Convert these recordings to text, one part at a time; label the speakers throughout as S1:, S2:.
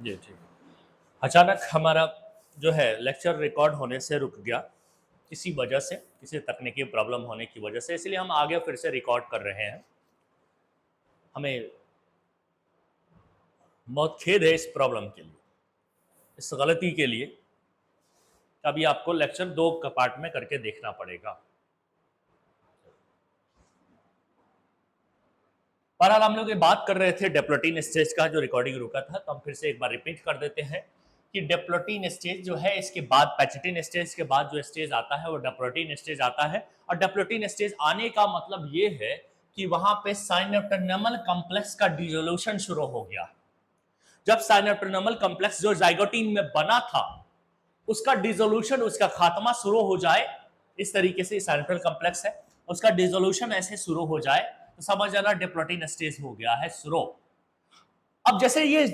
S1: जी ठीक। अचानक हमारा जो है लेक्चर रिकॉर्ड होने से रुक गया, किसी वजह से, किसी तकनीकी प्रॉब्लम होने की वजह से, इसलिए हम आगे फिर से रिकॉर्ड कर रहे हैं। हमें बहुत खेद है इस प्रॉब्लम के लिए, इस गलती के लिए। अभी आपको लेक्चर 2 पार्ट में करके देखना पड़ेगा। बहरहाल हम लोग ये बात कर रहे थे डेप्लोटीन स्टेज का, जो रिकॉर्डिंग रुका था, तो हम फिर से एक बार रिपीट कर देते हैं कि डेप्लोटीन स्टेज जो है, इसके बाद पैचेटिन स्टेज के बाद जो स्टेज आता है वो डेप्लोटीन स्टेज आता है। और डेप्लोटीन स्टेज आने का मतलब ये है कि वहां पे साइनोप्टेन्यूमल कॉम्प्लेक्स का डिसोल्यूशन शुरू हो गया। जब साइनोप्टेन्यूमल कॉम्प्लेक्स जो जाइगोटीन में बना था उसका डिसोल्यूशन, उसका खात्मा शुरू हो जाए, इस तरीके से साइनोप्टेन्यूमल कॉम्प्लेक्स है, उसका डिसोल्यूशन ऐसे शुरू हो जाए तो समझ जाना डेप्लोटीन स्टेज हो गया है शुरू। अब जैसे ये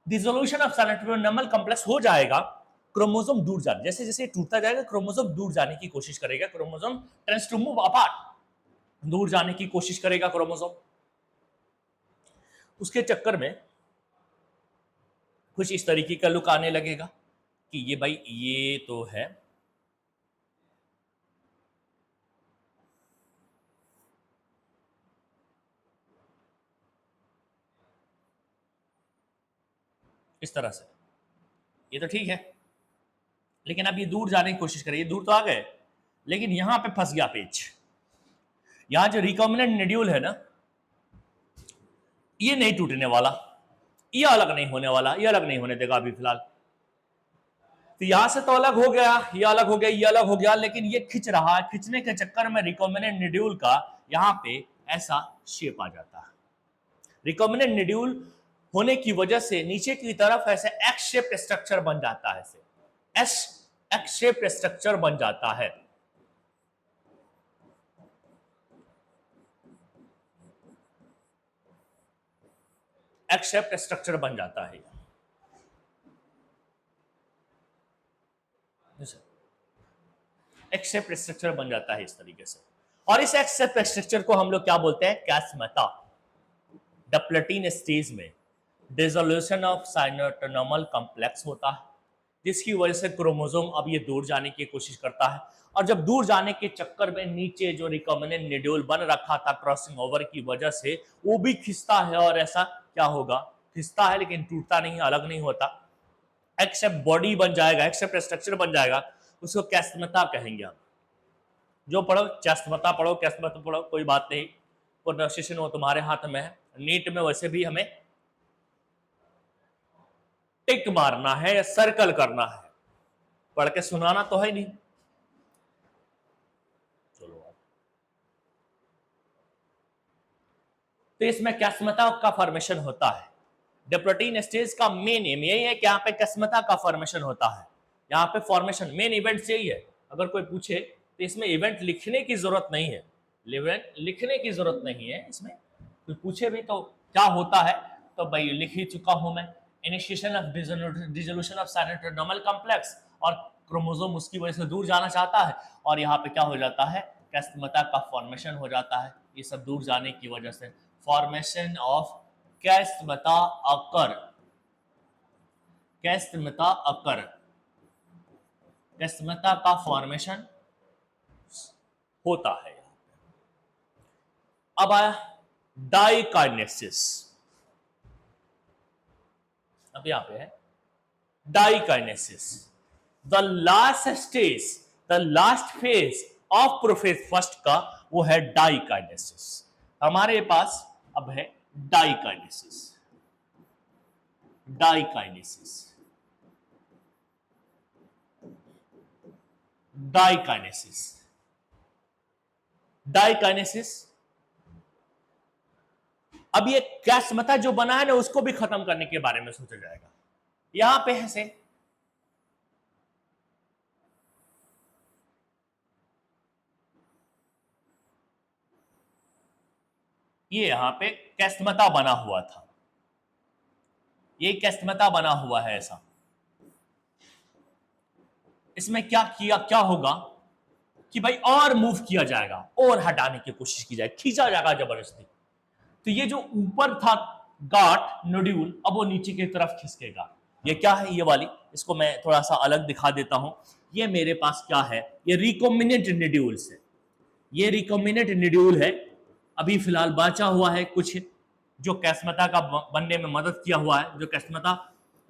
S1: डिसोल्यूशन ऑफ साइनोप्टेन्यूमल कॉम्प्लेक्स हो जाएगा, क्रोमोसोम दूर जाने, जैसे जैसे टूटता जाएगा क्रोमोसोम दूर जाने की कोशिश करेगा, chromosome tends to move apart, दूर जाने की कोशिश करेगा क्रोमोसोम। उसके चक्कर में कुछ इस तरीके का लुक आने लगेगा कि ये भाई ये तो है, इस तरह से, ये तो ठीक है। लेकिन अब ये दूर जाने की कोशिश करें, ये दूर तो आ गए, लेकिन यहां पे फंस गया पेच। यहां जो रिकॉम्बिनेंट न्यूड्यूल है ना, ये नहीं टूटने वाला, ये अलग नहीं होने वाला, ये अलग नहीं होने देगा अभी फिलहाल। तो यहां से तो अलग हो गया, ये अलग हो गया, ये अलग हो गया, लेकिन ये खिंच रहा है। खिंचने के चक्कर में रिकॉम्बिनेंट न्यूड्यूल का यहां पे ऐसा शेप आ जाता है। रिकॉम्बिनेंट न्यूड्यूल होने की वजह से नीचे की तरफ ऐसे एक्स शेप स्ट्रक्चर बन जाता है, एक्स शेप स्ट्रक्चर बन जाता है। एक्स शेप स्ट्रक्चर बन जाता है, एक्स शेप स्ट्रक्चर बन जाता है इस तरीके से। और इस एक्स शेप स्ट्रक्चर को हम लोग क्या बोलते हैं? कैस्मेटा। डेप्लोटीन स्टेज में डिसोल्यूशन ऑफ साइनोप्टेन्यूमल कॉम्प्लेक्स होता है, जिसकी वजह से क्रोमोसोम अब ये दूर जाने की कोशिश करता है। और जब दूर जाने के चक्कर में नीचे जो रिकॉम्बिनेंट न्यूड्यूल बन रखा था क्रॉसिंग ओवर की वजह से, वो भी खिंचता है। और ऐसा क्या होगा? खिंचता है लेकिन टूटता नहीं, अलग नहीं होता, एक्स शेप बॉडी बन जाएगा, एक्स शेप स्ट्रक्चर बन जाएगा। उसको कैस्मेटा कहेंगे हम। जो पढ़ो कैस्मेटा पढ़ो, कैस्मेटा पढ़ो, कोई बात नहीं, प्रोनाउंसिएशन वो तुम्हारे हाथ में है। नीट में वैसे भी हमें टिक मारना है या सर्कल करना है, पढ़ के सुनाना तो है नहीं। चलो, तो इसमें कैस्मेटा का फॉर्मेशन होता है। डेप्लोटीन स्टेज का मेन एम यही है कि यहाँ पे कैस्मेटा का फॉर्मेशन होता है। यहाँ पे फॉर्मेशन मेन इवेंट यही है। अगर कोई पूछे तो इसमें इवेंट लिखने की जरूरत नहीं है, इवेंट लिखने की जरूरत नहीं है। इसमें कोई पूछे भी तो क्या होता है, तो भाई लिख ही चुका हूं मैं, initiation of dissolution of synaptonemal complex, और क्रोमोसोम उसकी वजह से दूर जाना चाहता है, और यहाँ पे क्या हो जाता है? कैस्मेटा का फॉर्मेशन हो जाता है। ये सब दूर जाने की वजह से फॉर्मेशन ऑफ कैस्मेटा अकर, कैस्मेटा अकर, कैस्मेटा का फॉर्मेशन होता है। अब आया डाइकाइनेसिस। अब यहां पे है diakinesis, the last stage, the last phase of prophase first का वो है डाइकाइनेसिस। हमारे पास अब है डाइकाइनेसिस, डाइकाइनेसिस, डाइकाइनेसिस, डाइकाइनेसिस। अब ये कैस्मेटा जो बना है ना, उसको भी खत्म करने के बारे में सोचा जाएगा। यहां पे है से ये यहां पे कैस्मेटा बना हुआ था, ये कैस्मेटा बना हुआ है ऐसा। इसमें क्या किया, क्या होगा कि भाई और मूव किया जाएगा और हटाने की कोशिश की जाए, खींचा जाएगा जबरदस्ती। तो ये जो ऊपर था गाट नोड्यूल, अब वो नीचे की तरफ खिसकेगा। ये क्या है ये वाली, इसको मैं थोड़ा सा अलग दिखा देता हूं। ये मेरे पास क्या है, ये रिकॉम्बिनेंट नोड्यूल्स है, ये रिकॉम्बिनेंट नोड्यूल है। अभी फिलहाल बचा हुआ है कुछ जो कैस्मता का बनने में मदद किया हुआ है, जो कैस्मता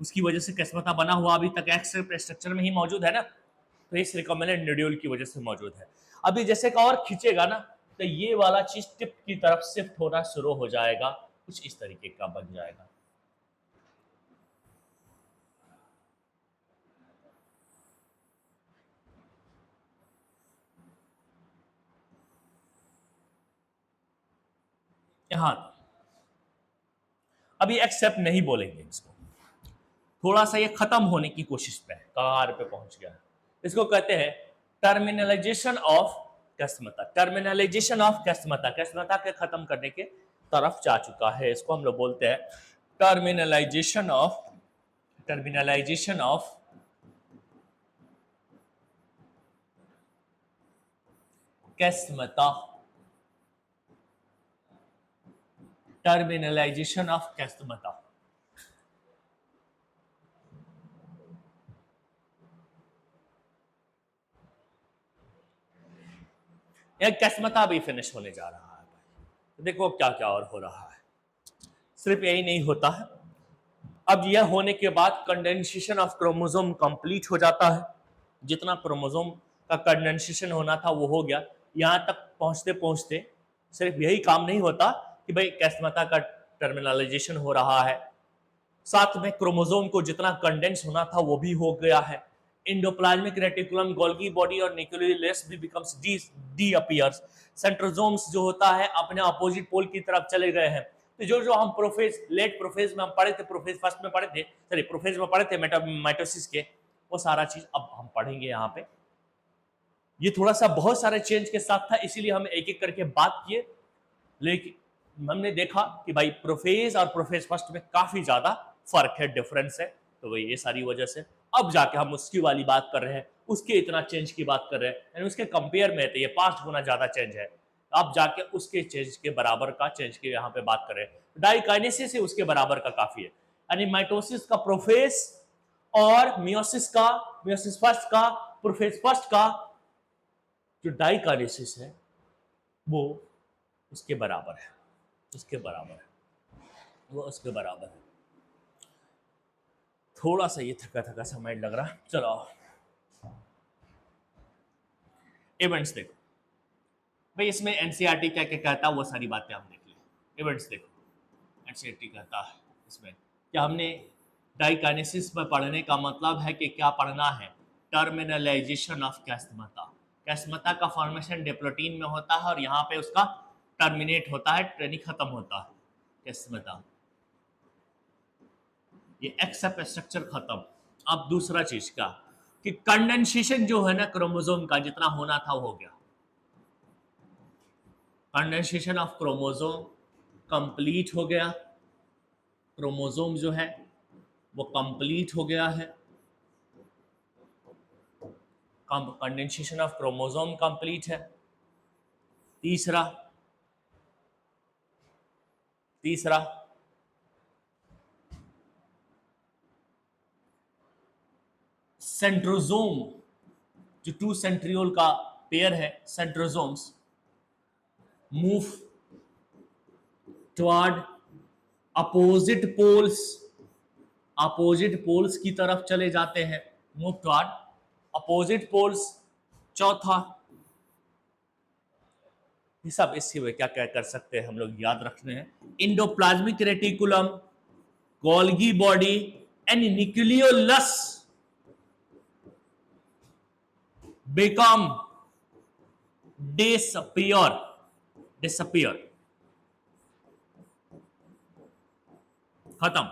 S1: उसकी वजह से कैस्मता बना हुआ अभी तक एक्स स्ट्रक्चर में ही मौजूद है ना, तो इस रिकॉम्बिनेंट नोड्यूल की वजह से मौजूद है। अभी जैसे का और खींचेगा ना, तो ये वाला चीज टिप की तरफ शिफ्ट होना शुरू हो जाएगा, कुछ इस तरीके का बन जाएगा। यहां अभी एक्सेप्ट नहीं बोलेंगे इसको, थोड़ा सा ये खत्म होने की कोशिश पे है, कगार पे पहुंच गया है। इसको कहते हैं terminalization of chiasmata, terminalization of कैस्मता, कैस्मता के खत्म करने के तरफ जा चुका है, इसको हम लोग बोलते हैं terminalization of, terminalization of chiasmata, terminalization of chiasmata. यह कैस्मता भी फिनिश होने जा रहा है। तो देखो क्या क्या और हो रहा है, सिर्फ यही नहीं होता है, अब यह होने के बाद कंडेंसेशन ऑफ क्रोमोसोम कंप्लीट हो जाता है। जितना क्रोमोसोम का कंडेंसेशन होना था वो हो गया। यहाँ तक पहुँचते पहुँचते सिर्फ यही काम नहीं होता कि भाई कैस्मता का टर्मिनलाइजेशन हो रहा है, साथ में क्रोमोसोम को जितना कंडेंस होना था वो भी हो गया है। इंडोप्लाज्मिक रेटिकुलम, गोल्गी बॉडी और न्यूक्लियस भी बिकम्स डी अपीयर्स। सेंट्रोसोम्स जो होता है अपने अपोजिट पोल की तरफ चले गए हैं। तो जो जो हम प्रोफेज, लेट प्रोफेज में हम पढ़े थे, प्रोफेज फर्स्ट में पढ़े थे, सॉरी प्रोफेज में पढ़े थे माइटोसिस के, वो सारा चीज अब हम पढ़ेंगे यहाँ पे। ये थोड़ा सा बहुत सारे चेंज के साथ था, इसीलिए हम एक एक करके बात किए, लेकिन हमने देखा कि भाई प्रोफेज और प्रोफेज फर्स्ट में काफी ज्यादा फर्क है, डिफरेंस है। तो वही ये सारी वजह से अब जाके हम उसकी वाली बात कर रहे हैं, उसके इतना चेंज की बात कर रहे हैं, यानी उसके कंपेयर में तो ये 5 गुना ज्यादा चेंज है। अब जाके उसके चेंज के बराबर का चेंज की यहाँ पे बात कर रहे हैं। डाइकाइनेसिस से उसके बराबर का काफी है, यानी माइटोसिस का प्रोफेज और मियोसिस का, मियोसिस फर्स्ट का, प्रोफेज फर्स्ट का जो डाइकाइनेसिस है वो उसके बराबर है, उसके बराबर है, वो उसके बराबर है। थोड़ा सा ये थका थका सा माइंड लग रहा। चलो इवेंट्स देखो भाई, इसमें एनसीईआरटी क्या क्या कहता है वो सारी बातें हम देख लें। इवेंट्स देखो, एनसीईआरटी कहता है इसमें क्या, हमने डाइकाइनेसिस में पढ़ने का मतलब है कि क्या पढ़ना है, टर्मिनलाइजेशन ऑफ कैस्मता। कैस्मता का फॉर्मेशन डिप्लोटीन में होता है और यहाँ पे उसका टर्मिनेट होता है, ट्रेनिंग खत्म होता है कैस्मता, ये एक्सेप्ट स्ट्रक्चर खत्म। अब दूसरा चीज का कि कंडेंसेशन जो है ना क्रोमोसोम का, जितना होना था वो हो गया। कंडेंसेशन ऑफ क्रोमोसोम कंप्लीट हो गया, क्रोमोसोम जो है वो कंप्लीट हो गया है, कंडेंसेशन ऑफ क्रोमोसोम कंप्लीट है। तीसरा, तीसरा सेंट्रोसोम, जो 2 सेंट्रियोल का पेयर है centrosomes, move toward opposite poles, opposite poles की तरफ चले जाते हैं, मूव टुवर्ड अपोजिट पोल्स। चौथा, ये सब इससे वे क्या क्या कर सकते हैं हम लोग याद रखने हैं, endoplasmic reticulum, Golgi body and nucleolus become disappear, disappear, खत्म।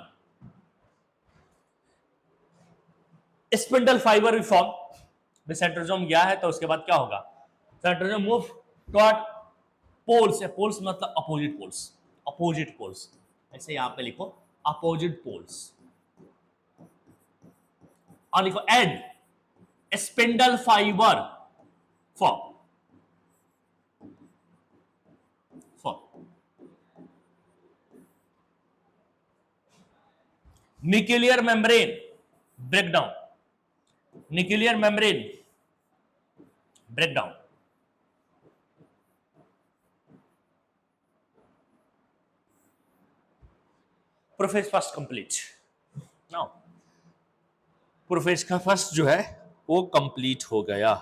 S1: स्पिंडल फाइबर भी फॉर्म, सेंट्रोसोम गया है तो उसके बाद क्या होगा, सेंट्रोसोम मूव टुवर्ड पोल्स, है पोल्स मतलब अपोजिट पोल्स, अपोजिट पोल्स, ऐसे यहां पे लिखो अपोजिट पोल्स, और लिखो add spindle fibre form, form. Nuclear membrane breakdown, nuclear membrane breakdown, prophase first complete. Now prophase का फर्स्ट जो है वो कंप्लीट हो गया।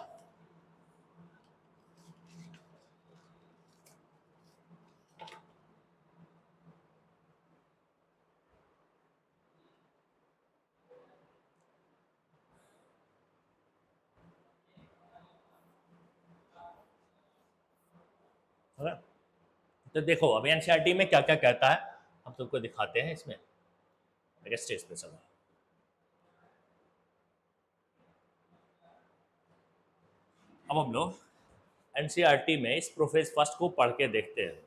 S1: तो देखो अब एनसीईआरटी में क्या क्या कहता है हम तुमको दिखाते हैं इसमें। मेरे स्टेज पे चलो। अब हम लोग एनसीईआरटी में इस प्रोफेज फर्स्ट को पढ़ के देखते हैं।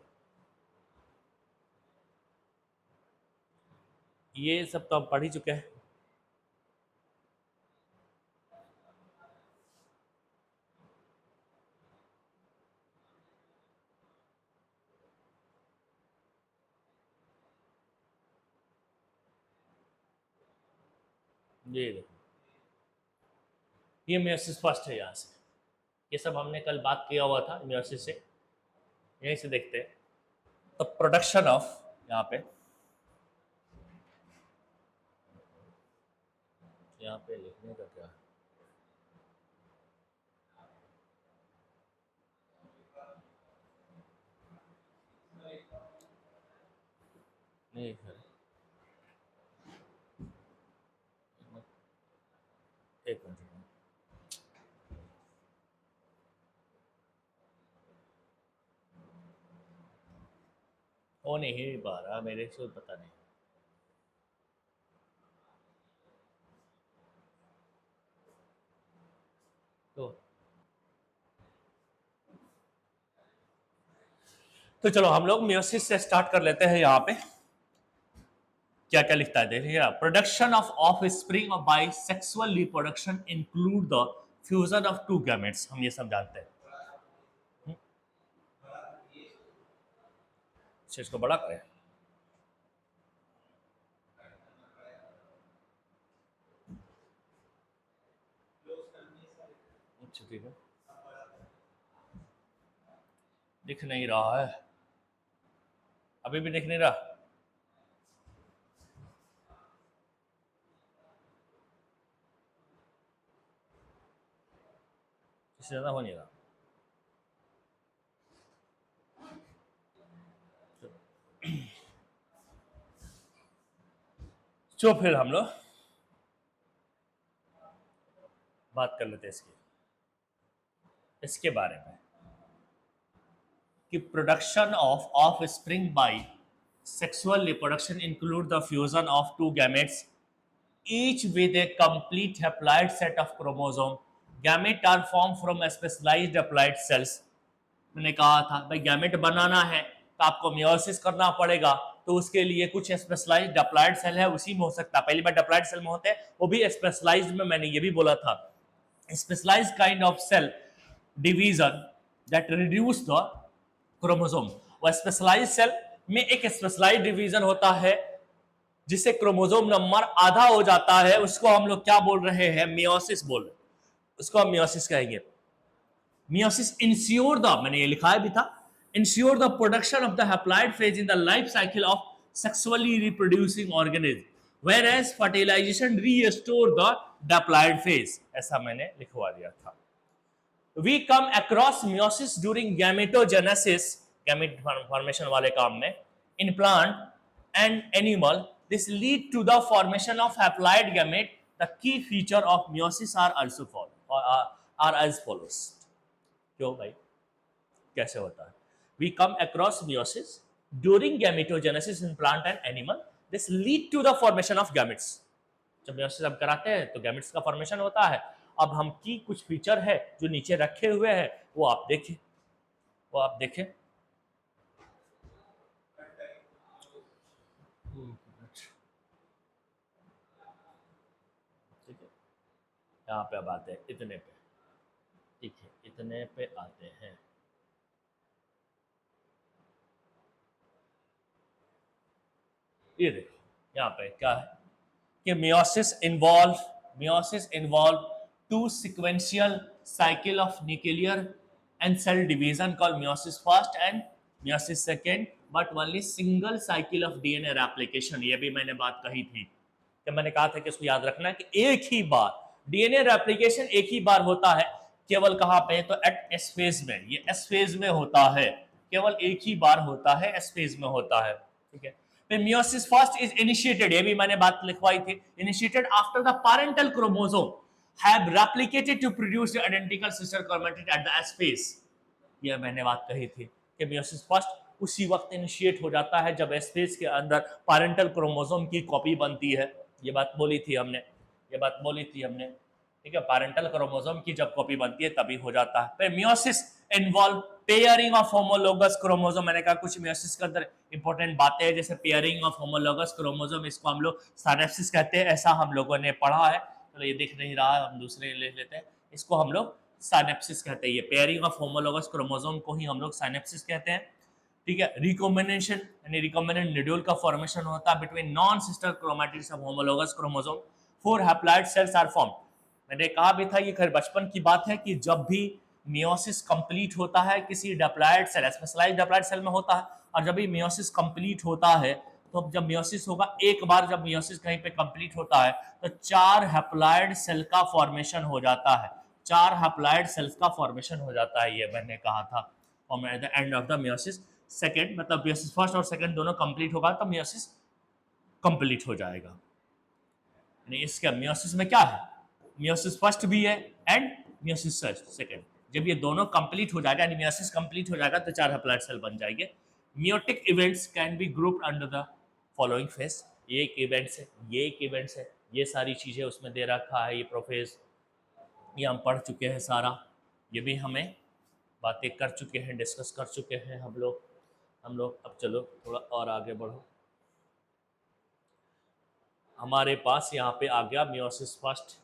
S1: ये सब तो हम पढ़ ही चुके हैं। ये देखो ये मेयोसिस फर्स्ट है। यहाँ से ये सब हमने कल बात किया हुआ था मेयोसिस से, यहीं से देखते हैं। तो प्रोडक्शन ऑफ, यहाँ पे लिखने का क्या है? नहीं है। एक मिनट, वो नहीं पा रहा मेरे से, पता नहीं। तो चलो हम लोग मेयोसिस से स्टार्ट कर लेते हैं। यहाँ पे क्या क्या लिखता है देखिए। Production of of spring by sexual reproduction include the fusion of two gametes, हम ये सब जानते हैं। इसको बड़ा करें। अच्छा ठीक है, दिख नहीं रहा है, अभी भी दिख नहीं रहा। इससे ज्यादा हो नहीं रहा। तो फिर हम लोग बात कर लेते हैं इसके बारे में कि production of of spring by sexual reproduction include the fusion of two gametes each with a complete haploid set of chromosome. Gamete are formed from specialized haploid cells. मैंने कहा था भाई गैमेट बनाना है तो आपको मेयोसिस करना पड़ेगा, तो उसके लिए कुछ स्पेशलाइज्ड हैप्लॉइड सेल है उसी में हो सकता है। पहली बार हैप्लॉइड सेल में होते हैं, वो भी स्पेशलाइज्ड में। मैंने ये भी बोला था specialised kind of cell division that reduce the chromosome. वह स्पेशलाइज्ड सेल में एक स्पेशलाइज्ड डिवीजन होता है जिससे क्रोमोसोम नंबर आधा हो जाता है, उसको हम लोग क्या बोल रहे हैं? मेयोसिस बोल रहे हैं। उसको हम मेयोसिस कहेंगे। मेयोसिस इंश्योर द, मैंने ये लिखा भी था, ensure the production of the haploid phase in the life cycle of sexually reproducing organism whereas fertilisation restore the diploid phase. ऐसा मैंने लिखवा दिया था। We come across meiosis during gametogenesis, gamete formation वाले काम में, in plant and animal. This lead to the formation of haploid gamete. The key feature of meiosis are also are as follows. क्यों भाई, कैसे होता है? We come across meiosis during gametogenesis in plant and animal. This lead to the formation of gametes. जब meiosis हम कराते हैं तो गैमेट्स का फॉर्मेशन होता है। अब हम की कुछ फीचर है जो नीचे रखे हुए हैं वो आप देखें, ठीक है। यहाँ पे अब आते हैं इतने पे, ठीक है, इतने पे आते हैं। ये देखो यहाँ पे क्या है, कि meiosis involve two sequential cycle of nuclear and cell division called meiosis first and meiosis second, but only single cycle of DNA replication. ये भी मैंने बात कही थी कि मैंने कहा था कि इसको याद रखना कि एक ही बार डीएनए रेप्लिकेशन एक ही बार होता है, केवल कहां पे, तो एट एस फेज में, ये एस फेज में होता है, केवल एक ही बार होता है, एस फेज में होता है, ठीक है। फिर मियोसिस फर्स्ट इज इनिशिएटेड, ये भी मैंने बात लिखवाई थी, initiated after the parental chromosome have replicated to produce the identical sister chromatid at the S phase. ये मैंने बात कही थी कि मियोसिस फर्स्ट उसी वक्त इनिशिएट हो जाता है जब एस फेज के अंदर पैरेंटल क्रोमोसोम की कॉपी बनती है, ये बात बोली थी हमने, ये बात बोली थी हमने, ठीक है। पैरेंटल क्रोमोसोम की जब कॉपी बनती है तभी हो जाता है। फिर meiosis involve pairing of homologous chromosome, मैंने कहा कुछ मियोसिस के अंदर इंपॉर्टेंट बातें हैं, जैसे पेयरिंग ऑफ होमोलोगस क्रोमोसोम, इसको हम लोग सिनेप्सिस कहते हैं, ऐसा हम लोगों ने पढ़ा है। चलो ये दिख नहीं रहा, हम दूसरे ले लेते हैं, इसको हम लोग सिनेप्सिस कहते हैं, ये पेयरिंग ऑफ होमोलोगस क्रोमोसोम को ही हम लोग सिनेप्सिस कहते हैं, ठीक है। रिकॉम्बिनेशन यानी रिकॉम्बिनेंट न्यूड्यूल का फॉर्मेशन होता है between non sister chromatids of homologous chromosome, 4 haploid cells are form. मैंने कहा भी था, ये खैर बचपन की बात है कि जब भी मियोसिस कंप्लीट होता है किसी diploid cell, specialised diploid cell में होता है, और जब भी मियोसिस कंप्लीट होता है, तो जब मियोसिस होगा, एक बार जब मियोसिस कहीं पे कंप्लीट होता है तो 4 हैप्लॉइड सेल का फॉर्मेशन हो जाता है, 4 हैप्लॉइड सेल्स का फॉर्मेशन हो जाता है, ये मैंने कहा था। और at the end of the meiosis second, मतलब मियोसिस फर्स्ट और सेकेंड दोनों कंप्लीट होगा तो मियोसिस कंप्लीट हो जाएगा। यानी इसका मियोसिस में क्या है, मियोसिस फर्स्ट भी है एंड मियोसिस सेकेंड, जब ये दोनों कंप्लीट हो जाएगा यानी मियोसिस कंप्लीट हो जाएगा तो 4 हैप्लॉइड सेल बन जाएंगे। Meiotic events can be grouped under the following phase, ये एक इवेंट्स है, ये एक इवेंट्स है, ये सारी चीजें उसमें दे रखा है, ये प्रोफेज, ये हम पढ़ चुके हैं सारा, ये भी हमें बातें कर चुके हैं, डिस्कस कर चुके हैं हम लोग। अब चलो थोड़ा और आगे बढ़ो, हमारे पास यहाँ पे आ गया मियोसिस फर्स्ट,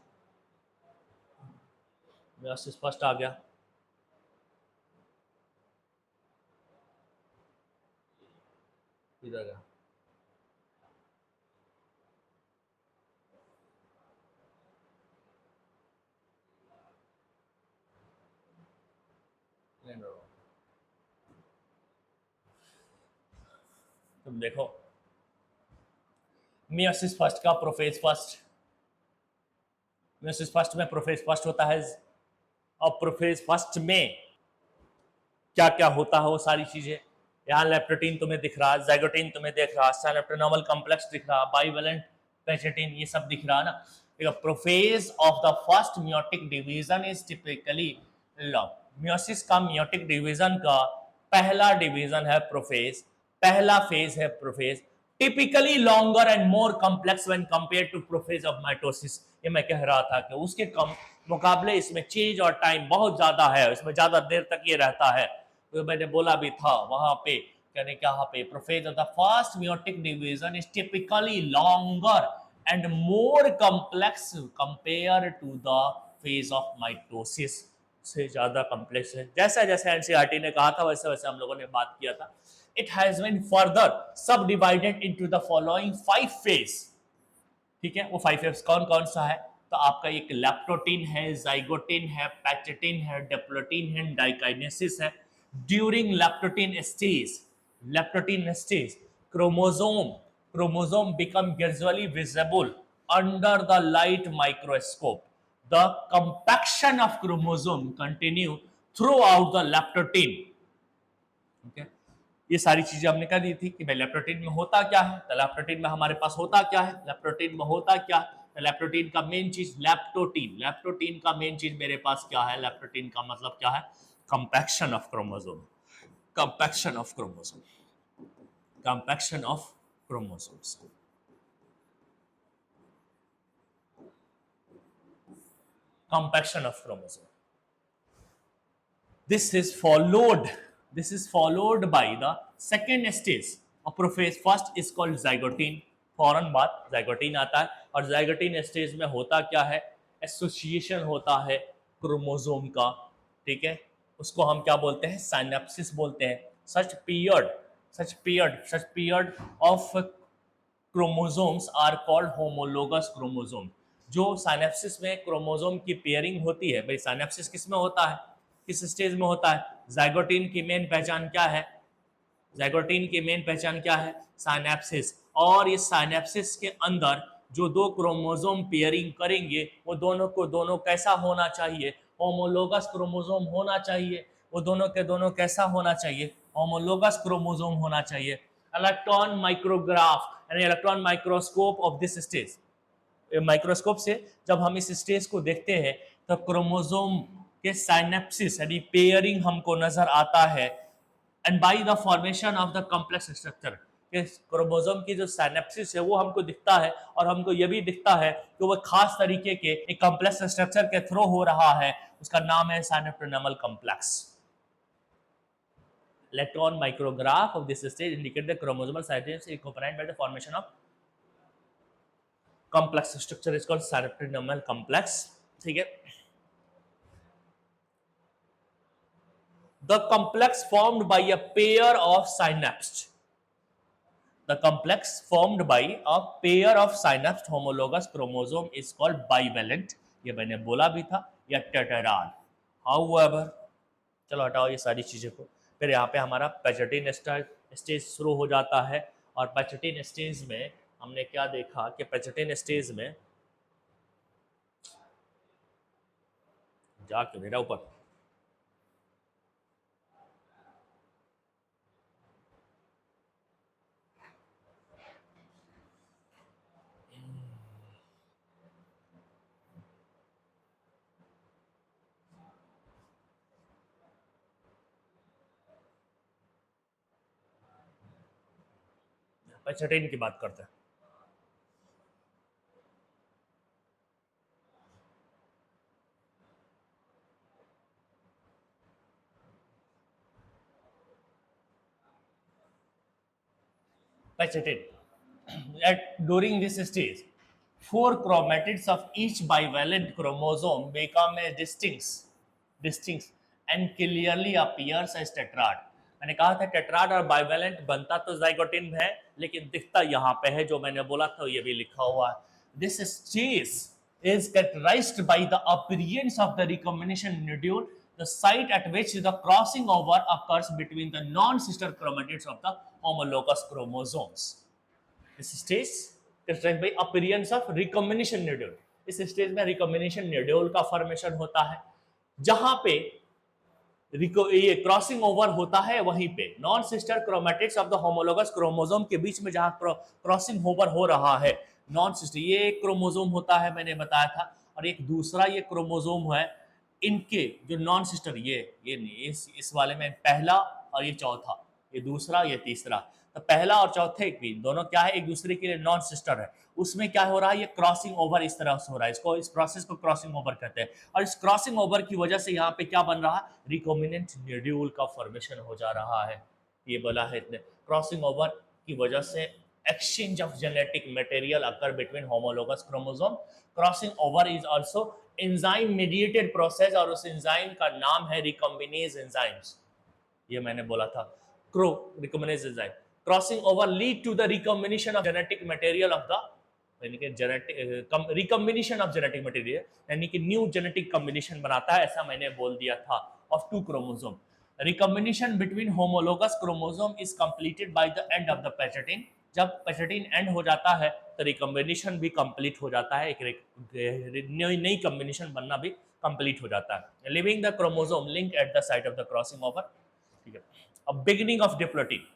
S1: मियोसिस फर्स्ट आ गया, इधर गया, तुम देखो मियोसिस फर्स्ट का प्रोफेज फर्स्ट, मियोसिस फर्स्ट में प्रोफेज फर्स्ट होता है, और प्रोफेज फर्स्ट में क्या क्या होता है वो सारी चीजें, यहाँ लेप्टोटीन तुम्हें दिख रहा, ज़ाइगोटीन तुम्हें दिख रहा, सिनेप्टोनॉमल कॉम्प्लेक्स दिख रहा, बाइवेलेंट पेचेटिन, ये सब दिख रहा ना। Prophase of the first meiotic division is typically long, meiosis का मियोटिक डिवीजन का पहला डिवीजन है प्रोफेज, पहला फेज है prophase, typically longer and more complex when compared to prophase of mitosis. ये मैं कह रहा था कि उसके कम मुकाबले इसमें चेंज और टाइम बहुत ज्यादा है, इसमें ज्यादा देर तक ये रहता है, तो मैंने बोला भी था वहां पे, यानी क्या पे, prophase of the first meiotic division is typically longer and more complex compare to the phase of mitosis, से ज्यादा कॉम्प्लेक्स है, जैसा जैसे एनसीईआरटी ने कहा था वैसे वैसे हम लोगों ने बात किया था। इट हैज बीन फर्दर सब divided into the following 5 phase, ठीक है। वो 5 फेज कौन कौन सा है, तो आपका एक लैप्टोटीन है, जाइगोटीन है, पैचेटिन है, डिप्लोटीन है, डाइकाइनेसिस है। During leptotene stage chromosome become gradually visible under the light microscope, the compaction of chromosome continue throughout the लैप्टोटीन, okay? ये सारी चीजें हमने कह दी थी कि भाई लैप्टोटीन में होता क्या है, तो लैप्टोटीन में हमारे पास होता क्या है, लैप्टोटीन में होता क्या है, तो लैप्टोटीन का मेन चीज लैप्टोटीन का मेन चीज मेरे पास क्या है, लैप्टोटीन का मतलब क्या है, compaction of chromosome, compaction of chromosome, compaction of chromosomes, compaction of chromosome. This is followed by the second stage of prophase. First is called zygote, फौरन बाद zygote आता है, और zygote स्टेज में होता क्या है, एसोसिएशन होता है क्रोमोसोम का, ठीक है, उसको हम क्या बोलते हैं, साइनेप्सिस बोलते हैं। such period of chromosomes are called homologous chromosome. जो साइनेप्सिस में क्रोमोसोम की पेयरिंग होती है, भाई साइनेप्सिस किस में होता है, किस स्टेज में होता है? जाइगोटीन की मेन पहचान क्या है? जाइगोटीन की मेन पहचान क्या है? साइनेप्सिस। और इस साइनेप्सिस के अंदर जो दो क्रोमोसोम पेयरिंग करेंगे वो दोनों को दोनों कैसा होना चाहिए? होमोलोगस क्रोमोसोम होना चाहिए। वो दोनों के दोनों कैसा होना चाहिए? होमोलोगस क्रोमोसोम होना चाहिए। इलेक्ट्रॉन माइक्रोग्राफ यानी electron microscope of this stage, microscope से जब हम इस स्टेज को देखते हैं तो क्रोमोसोम के साइनेप्सिस यानी पेयरिंग हमको नजर आता है। And by the formation of the complex structure, chromosome की जो साइनेप्सिस है वो हमको दिखता है, और हमको ये भी दिखता है कि वो खास तरीके के एक कॉम्प्लेक्स स्ट्रक्चर के थ्रू हो रहा है, उसका नाम है साइनेप्टोनेमल complex. Electron micrograph of this stage indicate the chromosomal cytoplasm is accompanied by the formation of complex structure is called synaptonemal complex। ठीक है, the complex formed by a pair of synapsed, the complex formed by a pair of synapsed homologous chromosome is called bivalent, ये मैंने बोला भी था, या tetrad. However, चलो हटाओ ये सारी चीजें को, फिर यहाँ पे हमारा पैचेटिन स्टेज शुरू हो जाता है। और पैचेटिन स्टेज में हमने क्या देखा कि पैचेटिन स्टेज में जाके मेरा ऊपर पैचेटिन की बात करते हैं। Pituitary. During this stage, four chromatids of each bivalent chromosome become a distinct and clearly appears as tetrad। मैंने कहा था टेट्राड और बाइवेलेंट बनता तो जाइगोटिन है, लेकिन दिखता यहाँ पे है, जो मैंने बोला था ये भी लिखा हुआ है। This stage is characterized by the appearance of the recombination nodule, the site at which the crossing over occurs between the non-sister chromatids of the homologous chromosomes। इस stage characterized by appearance of recombination nodule, इस stage में recombination nodule का formation होता है, जहां पे ये crossing over होता है, वहीं पे non sister chromatids of the homologous chromosome के बीच में जहां क्रॉसिंग ओवर हो रहा है, नॉन सिस्टर ये एक क्रोमोसोम होता है मैंने बताया था, और एक दूसरा ये क्रोमोसोम है, इनके जो नॉन सिस्टर ये नहीं, इस वाले में पहला और ये चौथा, ये दूसरा ये तीसरा, तो पहला और चौथे भी दोनों क्या है, एक दूसरे के लिए नॉन सिस्टर है। उसमें क्या हो रहा है, ये क्रॉसिंग ओवर इस तरह से हो रहा है, इसको इस प्रोसेस को क्रॉसिंग ओवर कहते हैं। और इस क्रॉसिंग ओवर की वजह से यहाँ पे क्या बन रहा है, रिकॉम्बिनेंट न्यूड्यूल का फॉर्मेशन हो जा रहा है। ये बोला है इतने क्रॉसिंग ओवर की वजह से exchange of genetic material occur between homologous chromosome। crossing over is also enzyme mediated process, और उस एंजाइम का नाम है recombinase enzymes। ये मैंने बोला था recombinase enzyme। crossing over lead to the recombination of genetic material of the यानी कि रिकम्बिनेशन ऑफ जेनेटिक मटेरियल, यानी कि न्यू जेनेटिक कॉम्बिनेशन बनाता है, ऐसा मैंने बोल दिया था, of two chromosome. Recombination between homologous chromosome is completed by the end of the pachytene. जब पैचेटिन एंड हो जाता है तो रिकम्बिनेशन भी कंप्लीट हो जाता है, एक नई कॉम्बिनेशन बनना भी कंप्लीट हो जाता है। Living the chromosome link at the site of the crossing over. ठीक है, अब बिगिनिंग ऑफ डिप्लोटिन।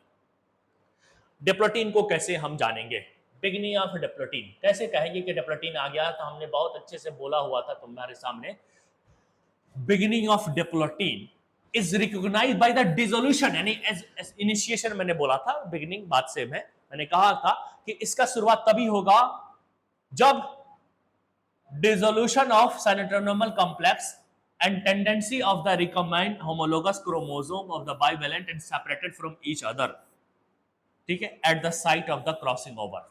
S1: डिप्लोटिन को कैसे हम जानेंगे, बिगिनिंग ऑफ डिप्लोटिन कैसे कहेंगे कि डिप्लोटिन आ गया, तो हमने बहुत अच्छे से बोला हुआ था तुम्हारे सामने। Beginning of diplotene is recognised by the dissolution, यानी एज इनिशिएशन मैंने बोला था, बिगिनिंग बात से मैंने कहा था कि इसका शुरुआत तभी होगा जब dissolution of synaptonemal complex and tendency of the recombined homologous chromosome of the bivalent and separated from each other, ठीक है, at the site of the crossing over।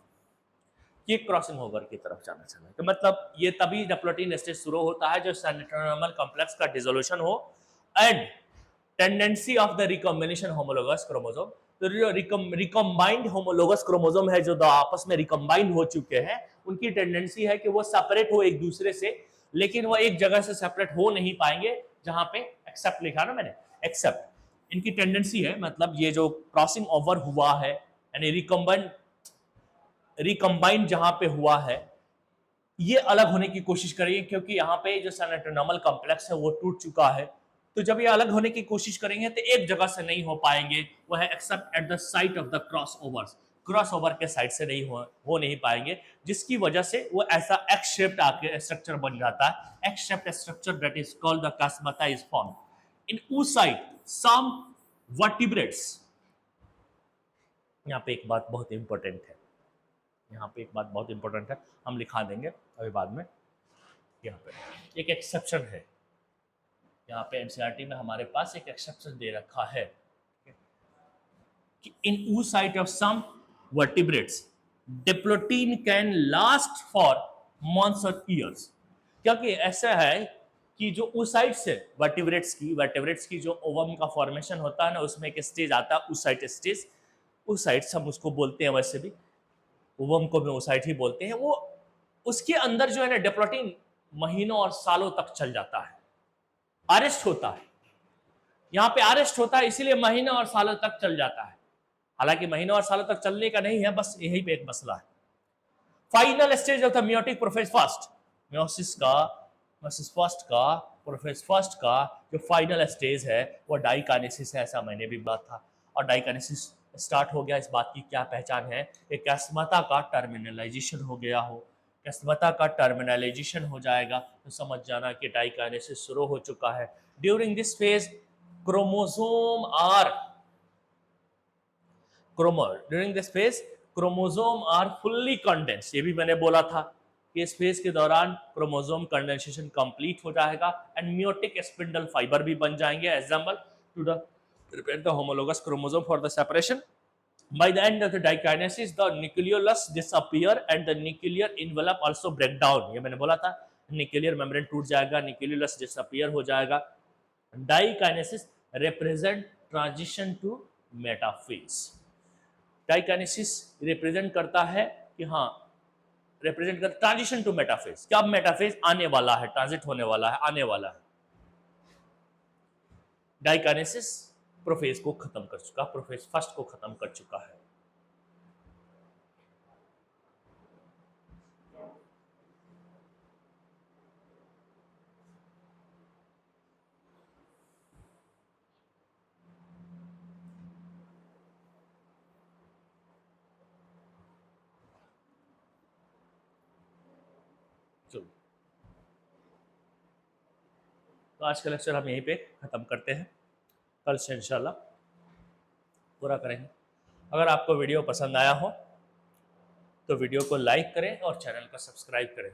S1: ये क्रॉसिंग ओवर की तरफ जाना चाहिए, तो मतलब ये तभी डिप्लोटिन स्टेज शुरू होता है जब साइटोनोमल कॉम्प्लेक्स का डिसोल्यूशन हो and tendency of the recombination homologous chromosome, तो रिकम्बाइंड होमोलोगस क्रोमोसोम है जो दो आपस में रिकम्बाइंड हो चुके हैं, उनकी टेंडेंसी है कि वो सेपरेट हो एक दूसरे से, लेकिन वो एक जगह से सेपरेट हो नहीं पाएंगे, जहां पे एक्सेप्ट लिखा ना मैंने, एक्सेप्ट इनकी टेंडेंसी है, मतलब ये जो क्रॉसिंग ओवर हुआ है यानी रिकम्बाइंड जहां पे हुआ है, ये अलग होने की कोशिश करेंगे, क्योंकि यहाँ पे जो सेनेटोनॉमल कॉम्प्लेक्स है वो टूट चुका है। तो जब ये अलग होने की कोशिश करेंगे तो एक जगह से नहीं हो पाएंगे, वो है accept at the site of the cross over के साइड से नहीं हो नहीं पाएंगे, जिसकी वजह से वो ऐसा एक्स शेप्ड आके स्ट्रक्चर बन जाता है। X shaped structure that is called the chiasmata is form in oocyte some vertebrates. यहाँ पे एक बात बहुत इंपॉर्टेंट है, यहाँ पे एक बात बहुत इंपॉर्टेंट है, हम लिखा देंगे अभी बाद में। यहाँ पे एक एक्सेप्शन है, यहाँ पे एनसीईआरटी में हमारे पास एक एक्सेप्शन दे रखा है कि in oocyte of some vertebrates diplotene can last for months और ईयर्स। क्योंकि ऐसा है कि जो oocytes है वर्टिब्रेट्स की जो ओवम का फॉर्मेशन होता है ना, उसमें एक स्टेज आता है oocyte स्टेज। oocytes हम उसको बोलते हैं, वैसे भी ओवम को भी oocyte ही बोलते हैं। वो उसके अंदर जो है ना डिप्लोटीन महीनों और सालों तक चल जाता है, अरेस्ट होता है। यहाँ पे अरेस्ट होता है, इसीलिए महीनों और सालों तक चल जाता है। हालांकि महीनों और सालों तक चलने का नहीं है, बस यही पे एक मसला है। Final stage of the meiotic prophase first, prophase first का जो फाइनल स्टेज है वो डाइकाइनेसिस है, ऐसा मैंने भी बात था। और डाइकाइनेसिस स्टार्ट हो गया, इस बात की क्या पहचान है, एक कैस्मता का टर्मिनलाइजेशन हो गया हो, कैस्मता का टर्मिनलाइजेशन हो जाएगा तो समझ जाना कि डाइकाइनेसिस शुरू हो चुका है। During this phase chromosome are fully condense. ये भी मैंने बोला था कि इस फेज के दौरान क्रोमोसोम कंडेंसेशन कंप्लीट हो जाएगा एंड मियोटिक स्पिंडल फाइबर भी बन जाएंगे, example to the prepare the homologous chromosome for the separation. By the end of the dikinesis, the nucleolus disappear and the nuclear envelope also break down. ये मैंने बोला था, nuclear membrane टूट जाएगा, nucleolus disappear हो जाएगा। Diakinesis represent transition to metaphase. Diakinesis represent करता है कि हाँ, रिप्रेजेंट कर ट्रांजिशन टू मेटाफेज। क्या मेटाफेज आने वाला है, ट्रांजिट होने वाला है, आने वाला है। डाइकाइनेसिस प्रोफेज को खत्म कर चुका, प्रोफेज फर्स्ट को खत्म कर चुका है। तो आज का लेक्चर हम यहीं पे खत्म करते हैं, कल से इंशाल्लाह पूरा करेंगे। अगर आपको वीडियो पसंद आया हो तो वीडियो को लाइक करें और चैनल को सब्सक्राइब करें।